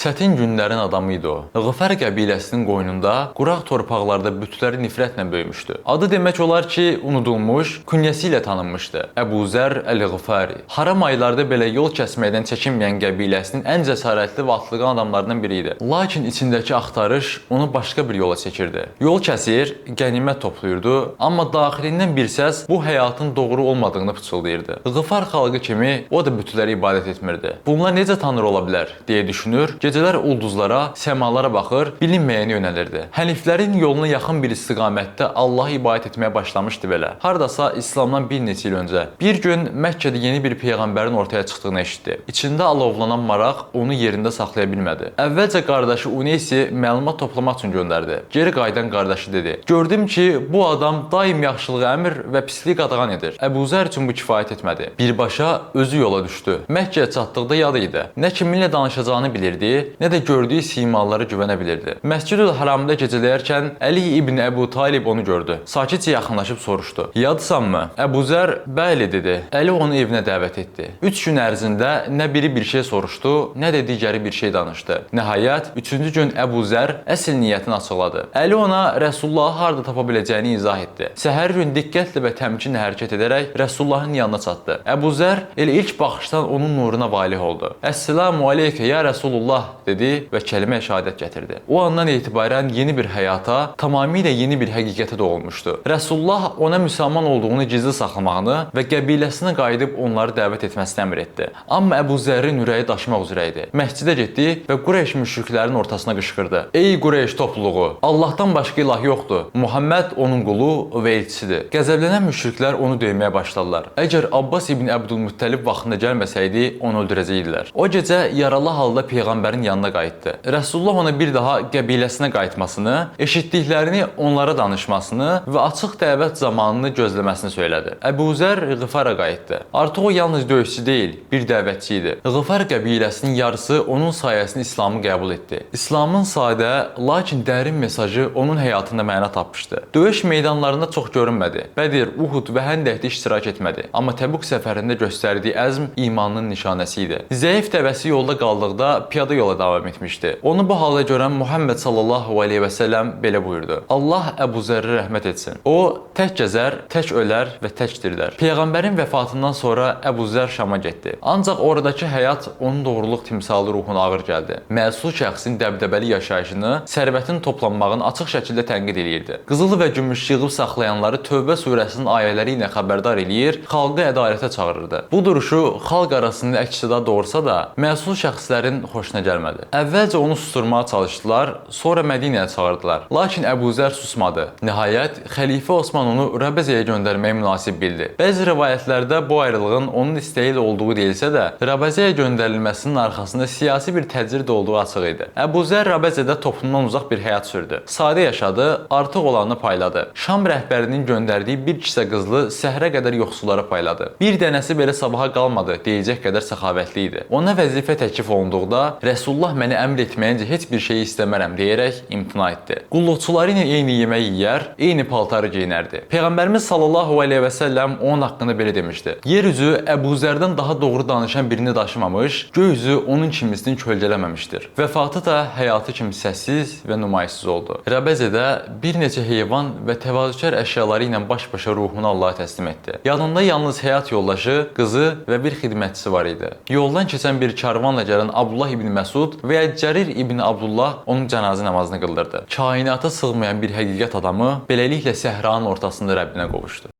Çətin günlərin adamı idi o. Ğıfər qəbiləsinin qoynunda, quraq torpaqlarda bütləri nifrətlə böyümüşdü. Adı demək olar ki, unudulmuş, künyəsi ilə tanınmışdı. Əbu Zər Əl-Ğıfari. Haram aylarda belə yol kəsməkdən çəkinməyən qəbiləsinin ən cəsarətli və atlıqan adamlarından biri idi. Lakin içindəki axtarış onu başqa bir yola çəkirdi. Yol kəsir, qənimət toplayırdı, amma daxilindən bir səs bu həyatın doğru olmadığını pıçıldayırdı. Ğıfar xalqı kimi o da bütlərə ibadət etmirdi. Bunlar necə tanrı ola bilər deyə düşünür, gecələr ulduzlara, səmalara baxır, bilinməyənə yönəlirdi. Həniflərin yoluna yaxın bir istiqamətdə Allah'a ibadət etməyə başlamışdı belə. Hardasa İslamdan bir neçə il öncə. Bir gün Məkkədə yeni bir peyğəmbərin ortaya çıxdığını eşitdi. İçində alovlanan maraq onu yerində saxlaya bilmədi. Əvvəlcə qardaşı Uneysi məlumat toplamaq üçün göndərdi. Geri qayıdan qardaşı dedi: "Gördüm ki, bu adam daim yaxşılığı əmr və pisliyi qadağan edir." Əbu Zər üçün bu kifayət etmədi. Birbaşa özü yola düşdü. Məkkəyə çatdıqda yad idi. Nə kiminlə danışacağını bilirdi, nə də gördüyü simalara güvənə bilirdi. Məscid-ül Haramda gecələyərkən Əli ibn Əbu Talib onu gördü. Sakitcə yaxınlaşıb soruşdu: "Yadsanmı?" Əbu Zər "Bəli" dedi. Əli onu evinə dəvət etdi. 3 gün ərzində nə biri bir şey soruşdu, nə də digəri bir şey danışdı. Nəhayət, 3-cü gün Əbu Zər əsl niyyətini açıqladı. Əli ona Rəsulullahı harda tapa biləcəyini izah etdi. Səhər gün diqqətlə və təmkinlə hərəkət edərək Rəsulullahın yanına çatdı. Əbu Zər elə ilk baxışdan onun nuruna valih oldu. "Əsselamu aleykə ya Rəsulullah" dedi və kəlmə şəhadət gətirdi. O andan etibarən yeni bir həyata, tamamilə yeni bir həqiqətə doğulmuşdu. Rəsulullah ona müsəlman olduğunu gizli saxlamağını və qəbiləsinə qayıdıb onları dəvət etməsini əmr etdi. Amma Əbu Zərrin ürəyi daşımaq üzrə idi. Məscidə getdi və Qureyş müşriklərinin ortasına qışqırdı: "Ey Qureyş topluluğu, Allahdan başqa ilah yoxdur. Muhammed onun qulu və elçisidir." Qəzəblənən müşriklər onu döyməyə başladılar. Əgər Abbas ibn Əbdülmüttəlib vaxtında gəlməsəydi, onu öldürəcəkdilər. O gecə yaralı halda peyğəmbərin yanına qayıtdı. Rəsulullah ona bir daha qəbiləsinə qayıtmasını, eşitdiklərini onlara danışmasını və açıq dəvət zamanını gözləməsini söylədi. Əbu Zər Ğıfara qayıtdı. Artıq o yalnız döyüşçü deyil, bir dəvətçi idi. Ğıfar qəbiləsinin yarısı onun sayəsində İslamı qəbul etdi. İslamın sadə, lakin dərin mesajı onun həyatında məna tapmışdı. Döyüş meydanlarında çox görünmədi. Bədir, Uhud və Həndəkdə iştirak etmədi. Amma Təbuk səfərində göstərdiyi əzm imanının nişanəsi idi. Zəif dəvəsi yolda qaldıqda piyada yola davam etmişdi. Onu bu halda görən Muhammed sallallahu aleyhi və səlləm belə buyurdu: "Allah Əbu Zərrə rəhmət etsin. O tək gəzər, tək ölər və tək dirilər." Peyğəmbərin vəfatından sonra Əbu Zər Şama getdi. Ancaq oradakı həyat onun doğruluq timsalı ruhuna ağır gəldi. Məsul şəxsin dəbdəbəli yaşayışını, sərvətin toplanmağını açıq şəkildə tənqid edirdi. Qızıl və gümüş yığıb saxlayanları Tövbə surəsinin ayələri ilə xəbərdar eləyir, xalqı ədalətə çağırırdı. Bu duruşu xalq arasında əks-səda doğursa da, məsul şəxslərin xoşuna gəlmədi. Əvvəlcə onu susturmağa çalışdılar, sonra Mədinəyə çağırdılar. Lakin Əbu Zər susmadı. Nəhayət, xəlifə Osman onu Rəbəzəyə göndərməyi münasib bildi. Bəzi rivayətlərdə bu ayrılığın onun istəyi ilə olduğu deyilsə də, Rəbəzəyə göndərilməsinin arxasında siyasi bir təcrid olduğu açıq idi. Əbu Zər Rəbəzədə toplumdan uzaq bir həyat sürdü. Sadə yaşadı, artıq olanı payladı. Şam rəhbərinin göndərdiyi bir kisə qızlı səhrə qədər yoxsullara payladı. Bir dənəsi belə sabaha qalmadı deyəcək qədər səxavətli idi. Ona vəzifə təklif olunduqda, Rəsulullah mənə əmr etməyincə heç bir şey istəmərəm deyərək imtina etdi. Qulluqçuları ilə eyni yemək yeyər, eyni paltarı geyinərdi. Peyğəmbərimiz sallallahu aleyhi və səlləm onun haqqında belə demişdi: "Yer üzü Əbu Zərdən daha doğru danışan birini daşımamış, göy üzü onun kimisini kölgələməmişdir." Vəfatı da həyatı kimi səssiz və nümayişsiz oldu. Rəbəzədə bir neçə heyvan və təvazökar əşyaları ilə baş-başa ruhunu Allaha təslim etdi. Yanında yalnız həyat yoldaşı, qızı və bir xidmətçisi var idi. Yoldan keçən bir karvanla gələn Abdullah ibn Məsud və ya Cərir ibn Abdullah onun cənazə namazını qıldırdı. Kainata sığmayan bir həqiqət adamı beləliklə səhranın ortasında Rəbbinə qovuşdu.